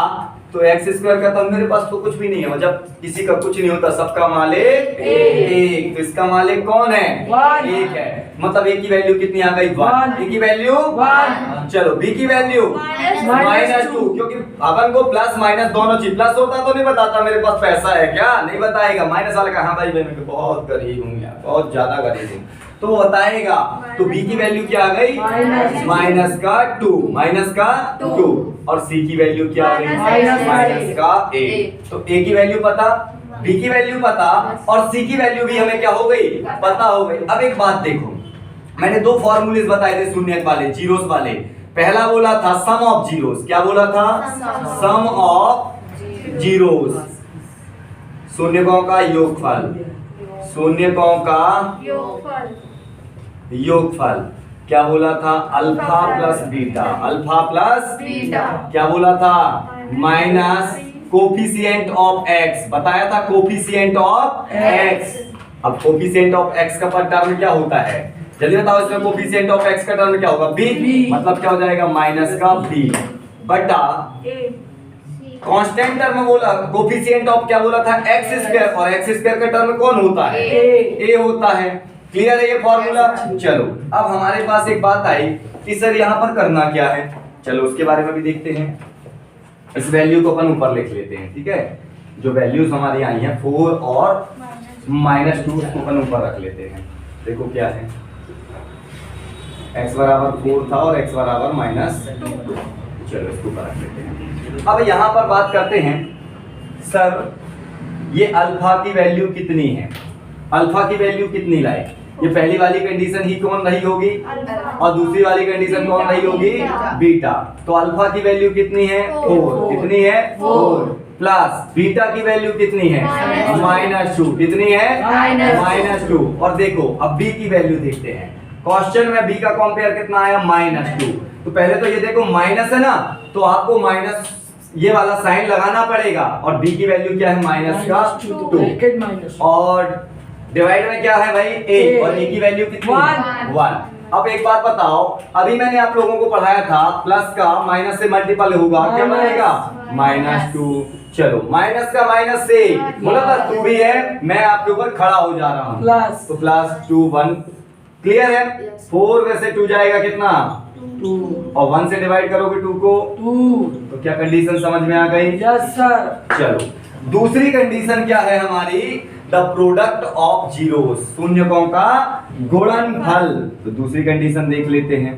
तो x² का तो मेरे पास तो कुछ भी नहीं है, जब किसी का कुछ नहीं होता सबका मालिक एक, तो इसका मालिक कौन है, एक है, मतलब a की वैल्यू कितनी आ गई, 1, a की वैल्यू 1, चलो b की वैल्यू -2, क्योंकि अपन को प्लस माइनस दोनों चीज, प्लस होता तो नहीं बताता मेरे पास पैसा है क्या, नहीं बताएगा, माइनस वाला का हाँ भाई मैं तो बहुत गरीब हूँ यार, बहुत ज्यादा गरीब हूँ, तो बताएगा, तो b की वैल्यू क्या आ गई, माइनस का 2, और c की वैल्यू क्या आ गई, माइनस का 1, तो a की वैल्यू पता, b की वैल्यू पता, और c की वैल्यू भी हमें क्या हो गई, पता हो गई। अब एक बात देखो, मैंने 2 फॉर्मूले बताए थे शून्य वाले, जीरोस वाले, पहला बोला था सम ऑफ जीरोस, क्या बोला था, सम ऑफ जीरोस, शून्यकों का योगफल, शून्यकों का योगफल, क्या बोला था, alpha plus beta, alpha plus beta, क्या बोला था, माइनस कोफिशिएंट ऑफ एक्स, बताया था कोफिशिएंट ऑफ एक्स। अब कोफिशिएंट ऑफ एक्स का टर्म क्या होता है, जल्दी बताओ, इसमें कोफिशिएंट ऑफ एक्स का टर्म क्या होगा, b, मतलब क्या हो जाएगा, माइनस का b बटा कांस्टेंट टर्म बोला, कोफिशिएंट ऑफ क्या बोला था, x², और x² का टर्म कौन होता है, a होता है। क्लियर है ये फॉर्मूला। चलो अब हमारे पास एक बात आई कि सर यहाँ पर करना क्या है, चलो उसके बारे में भी देखते हैं। इस वैल्यू को अपन ऊपर लिख लेते हैं, ठीक है, जो वैल्यूज हमारी आई हैं 4 और -2 उसको अपन ऊपर रख लेते हैं। देखो क्या है, x बराबर 4 था और x बराबर -2, चलो इसको ऊपर रख लेते हैं। अब यहाँ पर बात करते हैं, सर ये अल्फा की वैल्यू कितनी है, अल्फा की वैल्यू कितनी लाए, ये पहली वाली कंडीशन ही कौन रही होगी और दूसरी वाली कंडीशन कौन रही होगी, बीटा। तो अल्फा की वैल्यू कितनी है, 4, कितनी है 4, प्लस बीटा की वैल्यू कितनी है, -2, कितनी है -2। और देखो अब बी की वैल्यू देखते हैं, क्वेश्चन में बी का कंपेयर कितना आया, -2। तो पहले तो ये देखो माइनस है ना, तो आपको माइनस ये वाला साइन लगाना पड़ेगा, और b की वैल्यू क्या है, -2, और डिवाइड में क्या है भाई a, और a की वैल्यू कितनी है 1। अब एक बात बताओ, अभी मैंने आप लोगों को पढ़ाया था प्लस का माइनस से मल्टीपल होगा, क्या बनेगा -2। चलो माइनस का माइनस से बोला था 2 भी है, मैं आपके ऊपर खड़ा हो जा रहा हूँ, तो +2 1, क्लियर है। 4 में से 2 जाएगा कितना 2, और 1 से डिवाइड करोगे 2 को 2, तो क्या कंडीशन समझ में आ गई, यस सर। चलो दूसरी कंडीशन क्या है हमारी, द प्रोडक्ट ऑफ जीरोस, शून्यकों का गुणनफल। तो दूसरी कंडीशन देख लेते हैं,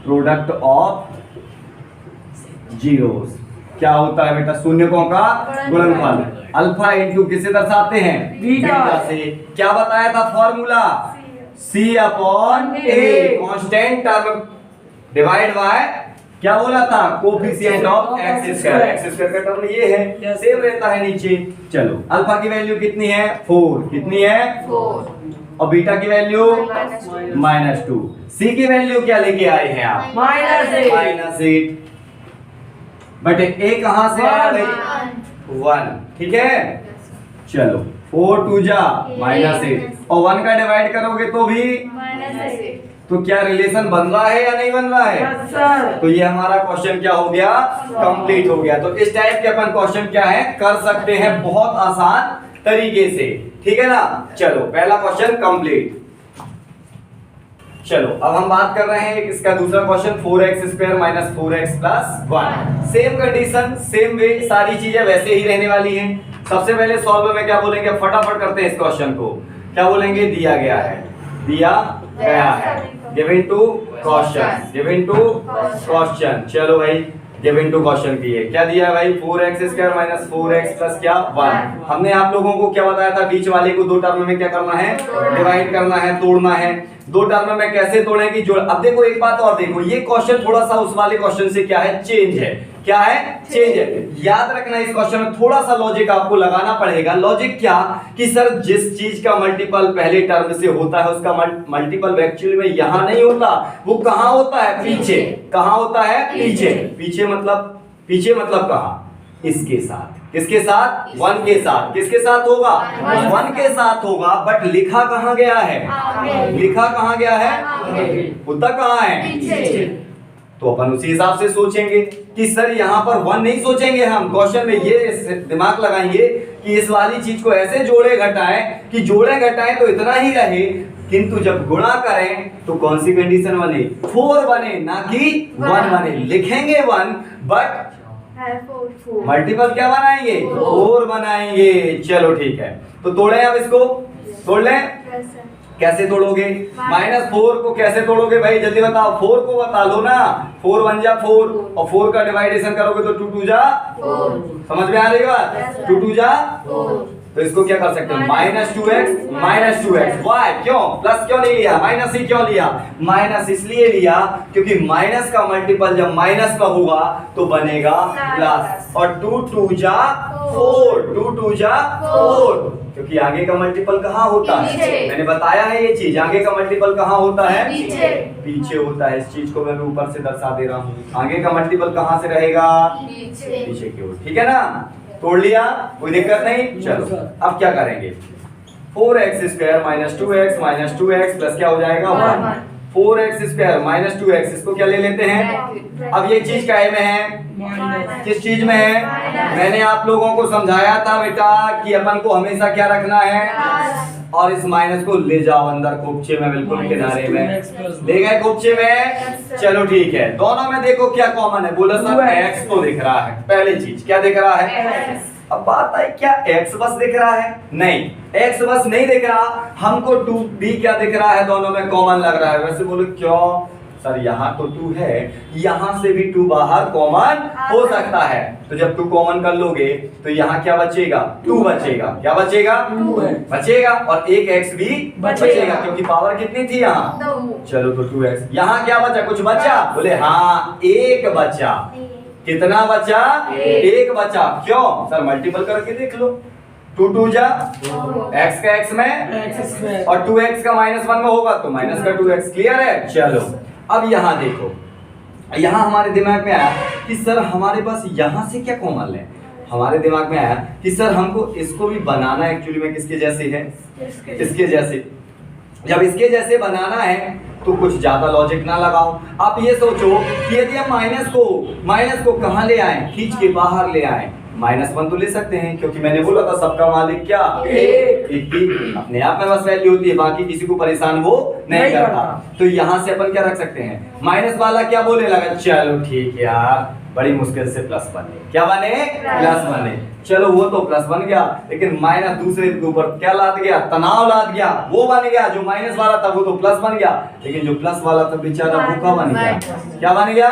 प्रोडक्ट ऑफ जीरोस क्या होता है बेटा, शून्यकों का गुणनफल। अल्फा इंटू किसे दर्शाते हैं, बीटा से। क्या बताया था formula, C/A, constant term divide by क्या बोला था, कोफिशिएंट ऑफ x² का टर्म ये है, सेम रहता है नीचे। चलो अल्फा की वैल्यू कितनी है 4, कितनी है 4, और बीटा की वैल्यू -2। सी की वैल्यू क्या लेके आए हैं आप, -8, बट ए कहां से आ गई 1, ठीक है। चलो 4 2 जा -8, और 1 का डिवाइड करोगे तो भी -8। तो क्या रिलेशन बन रहा है या नहीं बन रहा है, यस सर। तो ये हमारा क्वेश्चन क्या हो गया, कंप्लीट हो गया। तो इस टाइप के अपन क्वेश्चन क्या है कर सकते हैं बहुत आसान तरीके से, ठीक है ना। चलो पहला क्वेश्चन कंप्लीट। चलो अब हम बात कर रहे हैं इसका दूसरा question, 4x² - 4x + 1। Same condition, same way, सारी चीजें वैसे ही रहने वाली हैं। सबसे पहले सॉल्व में क्या बोलेंगे, फटाफट करते हैं इस क्वेश्चन को। क्या बोलेंगे, दिया गया है, दिया गया है, given to question, given to question. चलो भाई गिवन टू क्वेश्चन की है। क्या दिया है भाई? 4x² माइनस 4x प्लस क्या 1। हमने आप लोगों को क्या बताया था? बीच वाले को दो टर्म में क्या करना है? डिवाइड करना है, तोड़ना है। दो टर्म में कैसे तोड़ेंगे? जोड़। अब देखो एक बात और देखो, ये क्वेश्चन थोड़ा सा उस वाले क्वेश्चन से क्या है? चेंज है। क्या है? चेंज है। याद रखना इस क्वेश्चन में थोड़ा सा लॉजिक आपको लगाना पड़ेगा। लॉजिक क्या कि सर जिस चीज का मल्टीपल पहले टर्म से होता है उसका मल्टीपल एक्चुअली में यहां नहीं होता, वो कहां होता है? पीछे। कहां होता है? पीछे। पीछे मतलब कहां? इसके साथ। किसके साथ? 1 के साथ। किसके साथ होगा? 1 के साथ होगा। बट लिखा कहां गया है? लिखा कहां गया है? होता कहां है? तो अपन उसी हिसाब से सोचेंगे कि सर यहाँ पर 1 नहीं सोचेंगे हम। क्वेश्चन में ये दिमाग लगाएंगे कि इस वाली चीज को ऐसे जोड़े घटाएं कि जोड़े घटाएं तो इतना ही रहे, किंतु जब गुणा करें तो कौन सी कंडीशन बने? 4 बने, ना कि 1 बने। लिखेंगे 1 बट मल्टीपल क्या बनाएंगे? 4 बनाएंगे। चलो ठीक है, तो तोड़े अब इसको। तोड़ लें। कैसे तोड़ोगे? -4 को कैसे तोड़ोगे भाई? जल्दी बताओ। 4 को बता लो ना। 4 1 जा 4 और 4 का डिवाइडेशन करोगे तो 2 2 जा 4। समझ में आ रही बात? 2 2 जा 4। तो इसको क्या कर सकते हैं? -2x। वाई? क्यों प्लस क्यों नहीं लिया? माइनस ही क्यों लिया? माइनस इसलिए लिया क्योंकि माइनस का मल्टीपल जब माइनस का होगा तो बनेगा प्लस। और 2 2 जा 4, 2 2 जा 4, क्योंकि आगे का मल्टीपल कहाँ होता है? मैंने बताया है ये चीज। आगे का मल्टीपल कहाँ होता है? पीछे होता है। इस चीज को मैं ऊपर से दर्शा दे रहा हूँ। आगे का मल्टीपल कहाँ से रहेगा? पीछे की ओर। ठीक है ना? तोड़ लिया, कोई दिक्कत नहीं। चलो अब क्या करेंगे? 4x² माइनस 2x प्लस क्या हो जाएगा? 1। 4x² माइनस 2x, इसको क्या ले लेते हैं? अब ये चीज काय में है? किस चीज में है? मैंने आप लोगों को समझाया था बेटा कि अपन को हमेशा क्या रखना है? और इस माइनस को ले जाओ अंदर खोपचे में, बिल्कुल किनारे में ले गए खोपचे में। चलो ठीक है, दोनों में देखो क्या कॉमन है? बोला सर x तो दिख रहा है। पहली चीज क्या दिख रहा है? अब बात है क्या x बस दिख रहा है? नहीं, x बस नहीं दिख रहा हमको। 2b क्या दिख रहा है? दोनों में कॉमन लग रहा है। वैसे बोलो क्यों सर? यहाँ तो 2 है, यहाँ से भी 2 बाहर कॉमन हो सकता है। तो जब 2 कॉमन कर लोगे तो यहाँ क्या बचेगा? 2 बचेगा। क्या बचेगा? 2 बचेगा। और एक x भी बचेगा क्योंकि पावर कितनी थी यहाँ? चलो तो 2x। यहाँ क्या बचा? कुछ बचा? बोले हाँ, 1 बचा। कितना बचा? 1 बचा। क्यों सर? मल्टीपल करके देख लो। 2 2 जा x का x में और 2x का -1 में होगा तो माइनस का 2x। क्लियर है? चलो अब यहाँ देखो, यहाँ हमारे दिमाग में आया कि सर हमारे पास यहाँ से क्या कॉमन है? हमारे दिमाग में आया कि सर हमको इसको भी बनाना एक्चुअली में किसके जैसे है? इसके जैसे। जब इसके जैसे बनाना है तो कुछ ज्यादा लॉजिक ना लगाओ। आप ये सोचो कि यदि हम माइनस को कहाँ ले आए? खींच के बाहर ले आए। -1 तो ले सकते हैं क्योंकि मैंने बोला था सबका मालिक क्या? एक ही अपने आप में बस वैल्यू होती है, बाकी किसी को परेशान वो नहीं करता। तो यहाँ से अपन क्या रख सकते हैं? माइनस वाला क्या बोले लगा? चलो ठीक है यार, बड़ी मुश्किल से प्लस बने। क्या बने? प्लस बने। चलो वो तो प्लस बन गया, लेकिन माइनस दूसरे के ऊपर क्या लाद गया? तनाव लाद गया। वो बन गया जो माइनस वाला था वो तो प्लस बन गया, लेकिन जो प्लस वाला था बेचारा भूखा बन गया। क्या बन गया?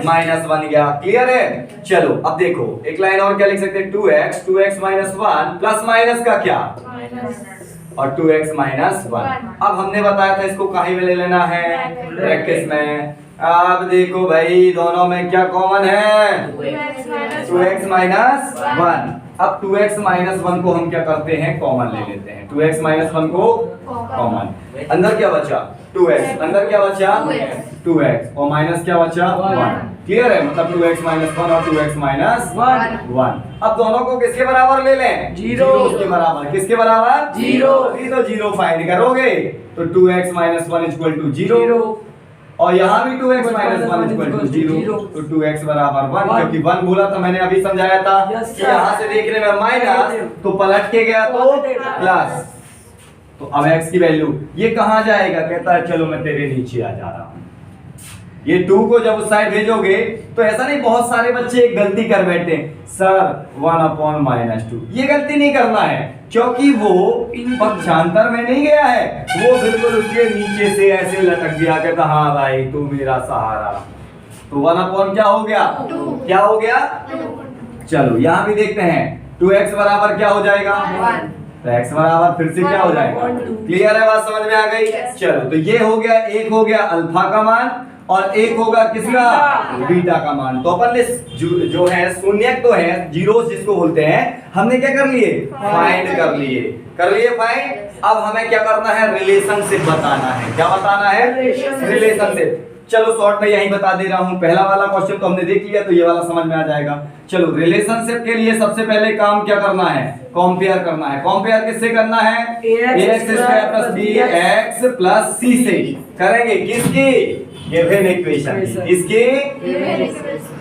माइनस बन गया। क्लियर है? चलो अब देखो एक लाइन और क्या लिख सकते हैं? 2x -1 प्लस माइनस का क्या? और 2x -1। अब हमने बताया था इसको कहीं में ले लेना है? ब्रैकेट में। अब देखो भाई दोनों में क्या कॉमन है? 2x -1। अब 2x -1 को हम क्या करते हैं? कॉमन ले लेते हैं। 2x -1 को कॉमन। अंदर क्या बचा? 2x। अंदर क्या बचा? 2x और माइनस क्या बचा? 1। क्लियर है? मतलब 2x -1 और 2x -1। अब दोनों को किसके बराबर ले लें? 0 के बराबर। किसके बराबर? 0। 0 फाइंड करोगे तो 2x -1 = 0 और यहाँ भी 2x -1 = 0। तो 2x बराबर 1, क्योंकि 1 बोला था मैंने, अभी समझाया था कि यहाँ से देखने में माइनस तो पलट के गया तो प्लस। तो अब x की वैल्यू ये कहाँ जाएगा? कहता है चलो मैं तेरे नीचे आ जा रहा हूँ। ये 2 को जब उस साइड भेजोगे तो ऐसा नहीं, बहुत सारे बच्चे एक गलती कर बैठे, सर 1/-2। ये गलती नहीं करना है क्योंकि वो पक्षांतर में नहीं गया है, वो बिल्कुल उसके नीचे से ऐसे लटक गया। कहता हाँ भाई तू मेरा सहारा। तो 1 अपॉन क्या हो गया, 2। क्या हो गया, चलो यहां भी देखते हैं 2x बराबर क्या हो जाएगा, 1। तो x बराबर फिर से क्या हो जाएगा, 1/2। क्लियर है, बात समझ में आ गई। Yes. चलो तो ये हो गया, एक हो गया अल्फा का मान और एक होगा किसका, बीटा का मान। तो अपन ने जो है शून्यक तो है, जीरो जिसको बोलते हैं, हमने क्या कर लिए, फाइंड कर लिए फाइंड। अब हमें क्या करना है, रिलेशनशिप बताना है। क्या बताना है, रिलेशनशिप। चलो शॉर्ट में यही बता दे रहा हूं, पहला वाला क्वेश्चन तो हमने देख लिया, तो ये वाला समझ में आ जाएगा। चलो रिलेशनशिप के लिए सबसे पहले काम क्या करना है, कंपेयर करना है। कंपेयर किससे करना है, ax square plus bx plus c से करेंगे, किसकी, गिवन इक्वेशन की, किसकी,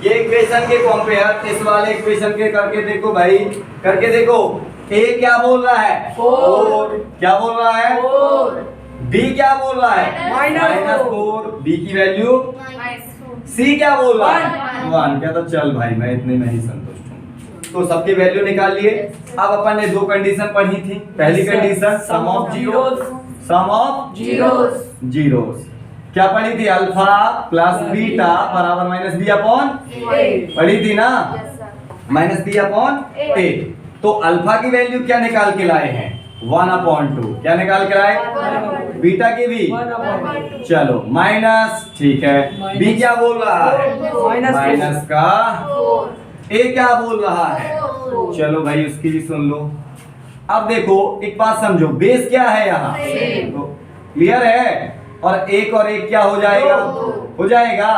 ये इक्वेशन के कंपेयर इस वाले इक्वेशन के करके देखो भाई, करके देखो। a क्या बोल रहा है, 4, क्या बोल रहा है, 4। b क्या बोल रहा है, -4, b की वैल्यू, c क्या बोल रहा है, 1। क्या, तो चल भाई मैं इतने में ही संतुष्ट हूँ। तो सबकी वैल्यू निकाल लिए। अब अपन ने दो कंडीशन पढ़ी थी। पहली condition sum of zeros, sum of zeros क्या पढ़ी थी, अल्फा प्लस बीटा बराबर माइनस बी अपॉन, पढ़ी थी ना, माइनस बी अपॉन ए। तो अल्फा की वैल्यू क्या निकाल के लाए हैं, 1/2। क्या निकाल के लाए, बीटा की भी, चलो माइनस, ठीक है। बी क्या बोल रहा है, माइनस का, ए क्या बोल रहा है, चलो भाई उसकी भी सुन लो। अब देखो एक बात समझो, बेस क्या है यहाँ, तो क्लियर है, और एक क्या हो जाएगा, हो जाएगा।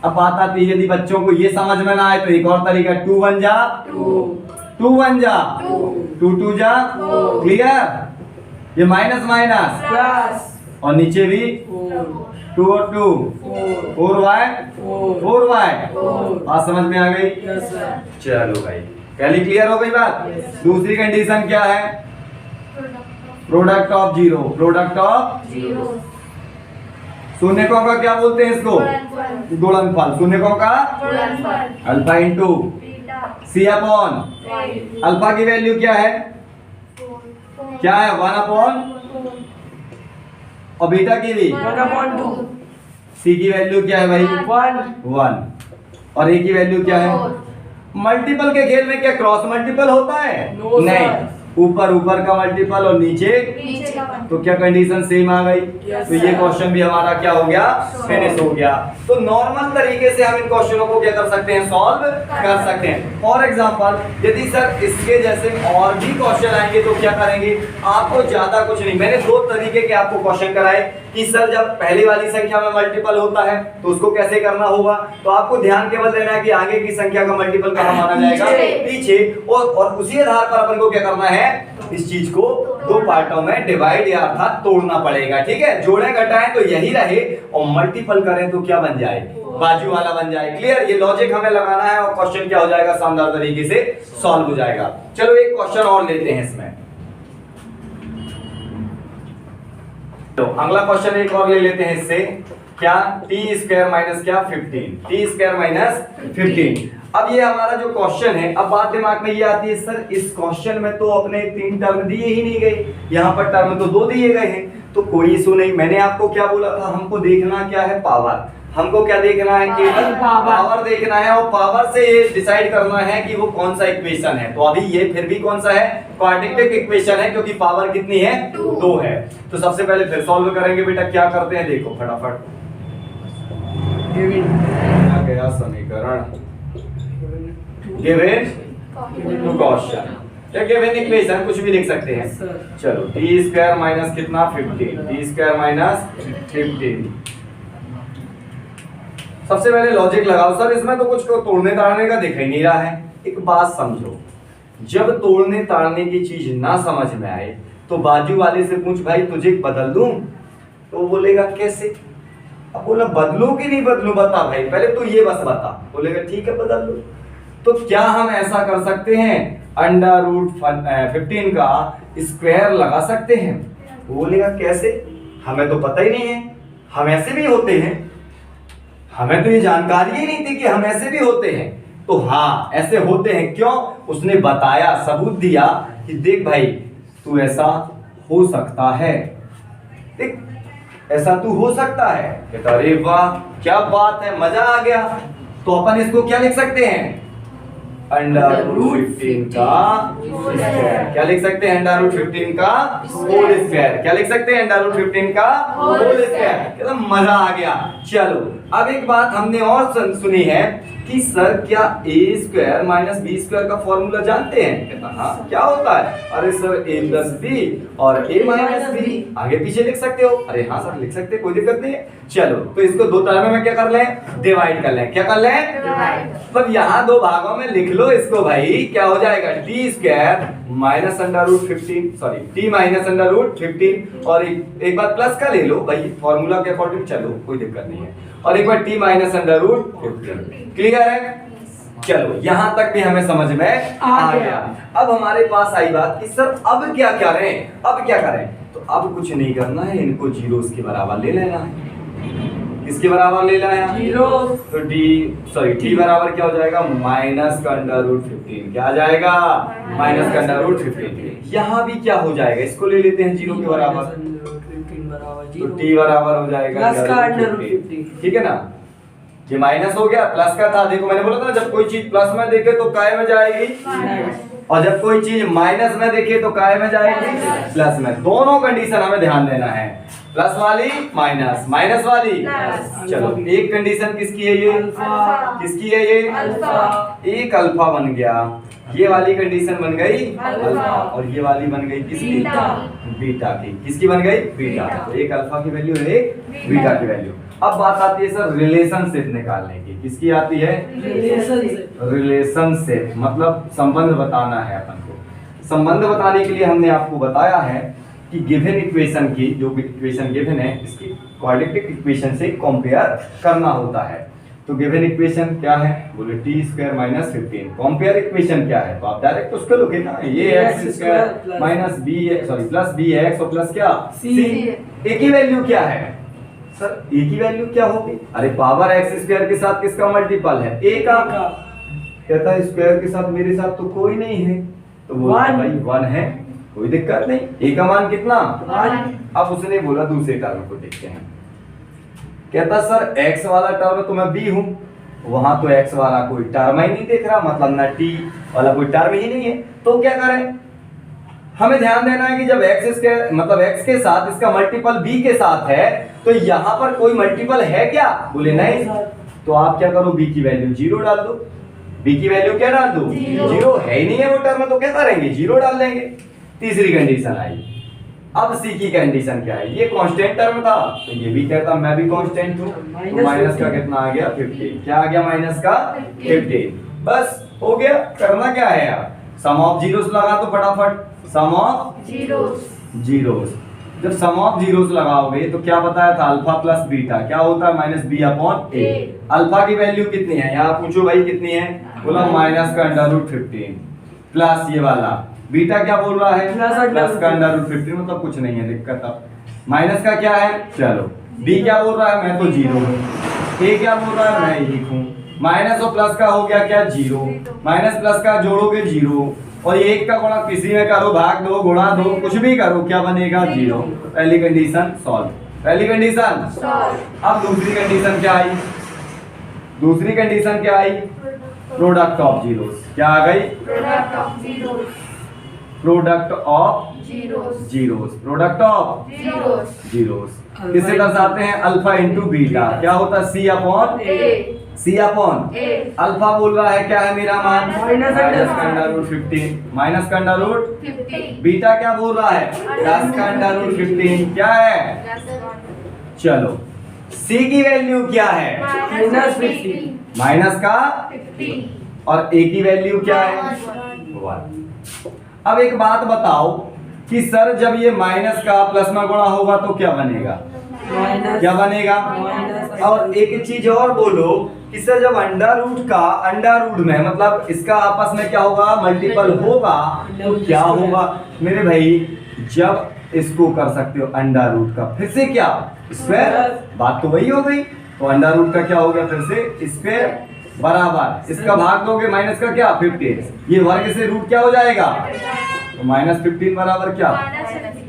अब बात आती है, यदि बच्चों को ये समझ में ना आए तो एक और तरीका, 2 1 जा 2 1 जा 2 2 जा, क्लियर। ये माइनस माइनस प्लस और नीचे भी 2 और 2 4y 4y, बात समझ में आ गई। चलो भाई पहली क्लियर हो गई बात। दूसरी कंडीशन क्या है, product of zero, product of शून्यकों का क्या बोलते हैं इसको, गुणनफल। शून्यकों का alpha into c upon, alpha की वैल्यू क्या है, क्या है 1/, और बीटा की भी 1/2, सी की वैल्यू क्या है भाई, 1, और ए की वैल्यू क्या है। मल्टीपल के खेल में क्या क्रॉस मल्टीपल होता है, No, नहीं, sir. ऊपर का मल्टीपल और नीचे, तो क्या कंडीशन सेम आ गई। Yes, तो ये sir. क्वेश्चन भी हमारा क्या हो गया, फिनिश हो गया। तो नॉर्मल तरीके से हम इन क्वेश्चनों को क्या कर सकते हैं, सॉल्व कर सकते हैं। फॉर एग्जांपल यदि सर इसके जैसे और भी क्वेश्चन आएंगे तो क्या करेंगे, आपको ज्यादा कुछ नहीं, मैंने दो तरीके के आपको क्वेश्चन कराए कि सर जब पहली वाली संख्या में मल्टीपल होता है तो उसको कैसे करना होगा। तो आपको ध्यान केवल देना है कि आगे की संख्या का मल्टीपल कहां माना जाएगा, पीछे, और उसी आधार पर अपन को क्या करना है, इस चीज को दो पार्टों में डिवाइड या अर्थात तोड़ना पड़ेगा। ठीक है, जोड़ें घटाएं तो यही रहे, और मल्टीपल करें तो क्या बन जाए, बाजू वाला बन जाए। क्लियर, ये लॉजिक हमें लगाना है और क्वेश्चन क्या हो जाएगा, शानदार तरीके से सॉल्व हो जाएगा। चलो एक क्वेश्चन और लेते हैं इसमें, तो अगला क्वेश्चन एक और ले लेते हैं इससे, क्या टी स्क्वायर माइनस क्या 15, टी स्क्वायर माइनस 15। अब ये हमारा जो क्वेश्चन है, अब बात दिमाग में ये आती है, सर इस क्वेश्चन में तो अपने 3 टर्म दिए ही नहीं गए, यहाँ पर टर्म तो 2 दिए गए हैं, तो कोई इशू नहीं। मैंने आपको क्या बोला था, हमको देखना क्या है, पावर। हमको क्या देखना है, केवल पावर देखना है, और पावर से ये डिसाइड करना है कि वो कौन सा इक्वेशन है। तो अभी ये फिर भी कौन सा है, क्वाड्रेटिक इक्वेशन है, क्योंकि पावर कितनी है, 2 है। तो सबसे पहले फिर सॉल्व करेंगे बेटा, क्या करते हैं देखो फटाफट। क्या गया समीकरण, गिवन टू क्वेश्चन, या गिवन इक्वेशन, कुछ भी लिख सकते हैं। चलो टी स्क्वायर माइनस कितना 15, टी स्क्वायर माइनस 15। सबसे पहले लॉजिक लगाओ, सर इसमें तो कुछ को तोड़ने ताड़ने का दिख ही नहीं रहा है। एक बात समझो, जब तोड़ने ताड़ने की चीज ना समझ में आए तो बाजू वाले से पूछ, भाई तुझे बदल दूं, तो वो बोलेगा कैसे। अब बोला बदलू कि नहीं बदलू, बता भाई पहले तो ये बस बता। बोलेगा ठीक है बदल लो। तो क्या हम ऐसा कर सकते हैं, √15 का स्क्वायर लगा सकते हैं। वो बोलेगा कैसे, हमें तो पता ही नहीं है, हम ऐसे भी होते हैं, हमें तो ये जानकारी ही नहीं थी कि हम ऐसे भी होते हैं। तो हाँ ऐसे होते हैं, क्यों, उसने बताया, सबूत दिया कि देख भाई तू ऐसा हो सकता है। देख ऐसा तो हो सकता है। कहता अरे वाह क्या बात है, मजा आ गया। तो अपन इसको क्या लिख सकते हैं, अंडर रूट 15 का स्क्वायर। क्या लिख सकते हैं, अंडर रूट 15 का होल स्क्वायर। क्या लिख सकते हैं, अंडर रूट 15 का होल स्क्वायर। एकदम मजा आ गया। चलो अब एक बात हमने और सुनी है कि सर क्या a square minus B square का फॉर्मूला जानते हैं। कहता हाँ क्या होता है, अरे सर a प्लस बी और a माइनस बी आगे पीछे लिख सकते हो। अरे हाँ सर लिख सकते हैं, कोई दिक्कत नहीं है। चलो तो इसको दो टर्म में क्या कर लें, डिवाइड कर लें। क्या कर लें, मतलब यहाँ दो भागों में लिख लो इसको भाई। क्या हो जाएगा, T square minus under root 15 sorry T minus under root 15 और एक बार प्लस का ले लो भाई, फॉर्मूला के अकॉर्डिंग चलो कोई दिक्कत नहीं है। और एक बार t minus under root 15। Clear है, चलो यहां तक भी हमें समझ में आ गया। अब हमारे पास आई बात कि सर अब क्या करें, अब क्या करें। तो अब कुछ नहीं करना है, इनको जीरोस के बराबर ले लेना है। किसके बराबर ले लेना है, जीरो। तो टी बराबर क्या हो जाएगा, माइनस का अंडर रूट 15। क्या आ जाएगा, माइनस का अंडर रूट 15। यहाँ भी क्या हो जाएगा, इसको ले लेते हैं जीरो के बराबर, तो टी बराबर हो जाएगा प्लस का अंडर रूट 15। ठीक है ना। ये माइनस हो गया, प्लस का था। देखो मैंने बोला था जब कोई चीज प्लस में देखे तो काय में जाएगी, और जब कोई चीज माइनस में देखे तो काय में जाएगी, प्लस में। दोनों कंडीशन हमें ध्यान देना है, प्लस वाली माइनस, माइनस वाली। चलो एक कंडीशन किसकी है, ये किसकी है, ये अल्फा। एक अल्फा बन गया, ये वाली कंडीशन बन गई अल्फा, और ये वाली बन गई किसकी, बीटा की। किसकी बन गई, बीटा। तो एक अल्फा की वैल्यू है, एक बीटा की वैल्यू। अब बात आती है सर रिलेशनशिप निकालने की। किसकी आती है, रिलेशनशिप, मतलब संबंध बताना है अपन को। संबंध बताने के लिए हमने आपको बताया है कि गिवन इक्वेशन की, जो इक्वेशन गिवन है इसकी क्वाड्रेटिक इक्वेशन से कंपेयर करना होता है। तो गिवन इक्वेशन क्या है, बोले T square minus 15। Compare equation क्या है, तो आप डायरेक्ट उसको लोगे ना, ये X square minus B sorry plus B X और प्लस क्या सी। ए की वैल्यू क्या है सर, ए की वैल्यू क्या होगी, अरे पावर एक्स स्क्वायर के साथ किसका मल्टीपल है, ए का। कहता है स्क्वायर के साथ मेरे साथ तो कोई नहीं है, तो बोलता भाई 1 है, कोई दिक्कत नहीं। ए का मान कितना, 1। अब उसने बोला दूसरे टर्म को देखते हैं। कहता सर x वाला टर्म तो मैं b हूं, वहां तो x वाला कोई टर्म ही नहीं देख रहा, मतलब ना t वाला कोई टर्म ही नहीं है। तो क्या करें, हमें ध्यान देना है कि जब x मतलब x के साथ इसका मल्टीपल b के साथ है, तो यहाँ पर कोई मल्टीपल है क्या, बोले नहीं। तो आप क्या करो, b की वैल्यू 0 डाल दो। b की वैल्यू क्या डाल दो, 0 है ही नहीं है वो टर्म, तो क्या करेंगे, 0 डाल देंगे। तीसरी कंडीशन आई। अब सी की कंडीशन क्या है, ये कांस्टेंट टर्म था, तो ये भी कहता मैं भी कांस्टेंट हूं, तो माइनस का कितना आ गया 15। क्या आ गया, माइनस का 15। बस हो गया। करना क्या है यार, सम ऑफ जीरोस लगा दो फटाफट, सम ऑफ जीरोस। जब सम ऑफ जीरोस लगाओगे तो क्या बताया था, अल्फा प्लस बीटा क्या होता है, माइनस बी अपॉन ए। अल्फा की वैल्यू कितनी है, यहाँ पूछो भाई कितनी है, बोला माइनस का अंडर रूट 15 प्लस ये वाला बीटा क्या बोल रहा है, प्लस का अंडर रूट 15, मतलब कुछ नहीं है दिक्कत। अब माइनस का क्या है, चलो बी क्या बोल रहा है, मैं तो 0 हूं। ए क्या बोल रहा है, मैं 1 हूं। माइनस और प्लस का हो गया क्या, 0। माइनस प्लस का जोड़ोगे 0, और 1 का गुणा किसी में करो, भाग दो, गुणा दो, कुछ भी करो, क्या बनेगा 0। पहली कंडीशन सॉल्व, पहली कंडीशन सॉल्व। अब दूसरी कंडीशन क्या आई, दूसरी कंडीशन क्या आई, प्रोडक्ट ऑफ जीरोस। क्या आ गई, product of zeros, product of zeros. किससे दर्शाते हैं, अल्फा इंटू बीटा। क्या होता है, सी अपॉन अल्फा बोल रहा है क्या है मेरा मान, माइनस का अंडर रूट 15, माइनस का अंडर रूट 15। बीटा क्या बोल रहा है, प्लस का अंडर रूट 15। क्या है, चलो सी की वैल्यू क्या है, माइनस का 15, और ए की वैल्यू क्या है, 1। अब एक बात बताओ कि सर जब ये माइनस का प्लस में गुणा होगा तो क्या बनेगा, क्या बनेगा। और एक चीज और बोलो कि सर जब अंडर रूट का अंडर रूट में, मतलब इसका आपस में क्या होगा, मल्टीपल होगा, तो क्या होगा मेरे भाई, जब इसको कर सकते हो अंडर रूट का फिर से क्या स्क्वायर, बात तो वही हो गई। तो अंडर रूट का क्या हो गया, फिर से स्क्वायर बराबर इसका भाग दोगे, माइनस का क्या 15, ये वर्ग से रूट क्या हो जाएगा, तो माइनस 15 बराबर क्या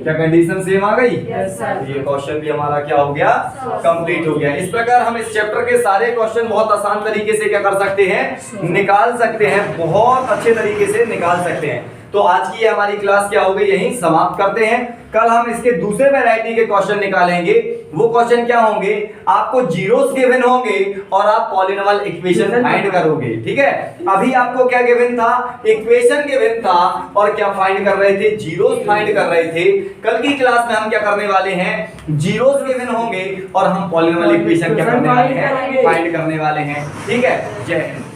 क्या कंडीशन सेम आ गई? Yes, sir. ये क्वेश्चन भी हमारा क्या हो गया? कंप्लीट हो गया। इस प्रकार हम इस चैप्टर के सारे क्वेश्चन बहुत आसान तरीके से क्या कर सकते हैं? निकाल सकते हैं, बहुत अच्छे तरीके से निकाल सकते हैं। तो आज की ये हमारी क्लास क्या हो गई, यहीं समाप्त करते हैं। कल हम इसके दूसरे वैरायटी के क्वेश्चन निकालेंगे। वो क्वेश्चन क्या होंगे? आपको जीरोस गिवन होंगे और आप पॉलिनोमियल इक्वेशन फाइंड करोगे, ठीक है। अभी आपको क्या गिवन था? इक्वेशन गिवन था और क्या फाइंड कर रहे थे? जीरोस फाइंड कर रहे थे। कल की क्लास में हम क्या करने वाले हैं? जीरोस गिवन होंगे और हम पॉलिनोमियल इक्वेशन क्या करने वाले हैं? फाइंड करने वाले हैं, ठीक है। जय हिंद।